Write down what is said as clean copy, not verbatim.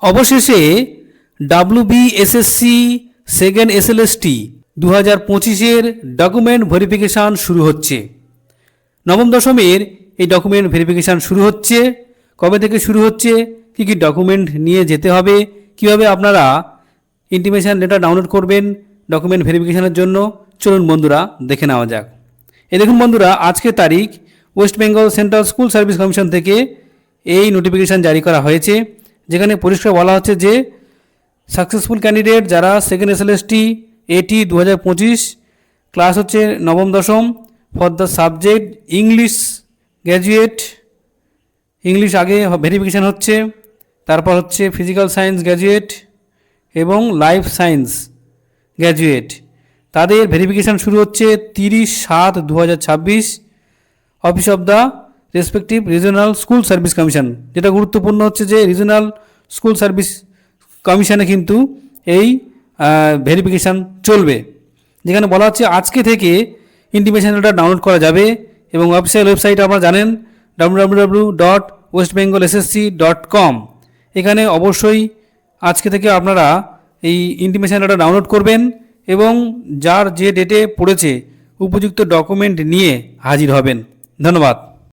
অবশেষে WBSSC second SLST 2025-এর document verification শুরু হচ্ছে। নবম দশমের এই ডকুমেন্ট ভেরিফিকেশান শুরু হচ্ছে। কবে থেকে শুরু হচ্ছে, কী কী ডকুমেন্ট নিয়ে যেতে হবে, কিভাবে আপনারা ইন্টিমেশন লেটার ডাউনলোড করবেন ডকুমেন্ট ভেরিফিকেশানের জন্য, চলুন বন্ধুরা দেখে নেওয়া যাক। এই দেখুন বন্ধুরা, আজকে তারিখ West Bengal central school service commission থেকে এই নোটিফিকেশান জারি করা হয়েছে, যেখানে পরিষ্কার বলা হচ্ছে যে সাকসেসফুল ক্যান্ডিডেট যারা সেকেন্ড SLST AT 2025 ক্লাস হচ্ছে নবম দশম for the subject English graduate, English আগে ভেরিফিকেশান হচ্ছে, তারপর হচ্ছে ফিজিক্যাল সায়েন্স গ্র্যাজুয়েট এবং লাইফ সায়েন্স গ্র্যাজুয়েট, তাদের ভেরিফিকেশান শুরু হচ্ছে 30/7/2026 office of the respective regional school service commission. যেটা গুরুত্বপূর্ণ হচ্ছে যে রিজনাল স্কুল সার্ভিস কমিশনে কিন্তু এই ভেরিফিকেশান চলবে, যেখানে বলা হচ্ছে আজকে থেকে ইন্টিমেশন লেটার ডাউনলোড করা যাবে এবং অফিসিয়াল ওয়েবসাইট আপনারা জানেন www.westbengalssc.com। এখানে অবশ্যই আজকে থেকে আপনারা এই ইন্টিমেশন লেটার ডাউনলোড করবেন এবং যার যে ডেটে পড়েছে উপযুক্ত ডকুমেন্ট নিয়ে হাজির হবেন। ধন্যবাদ।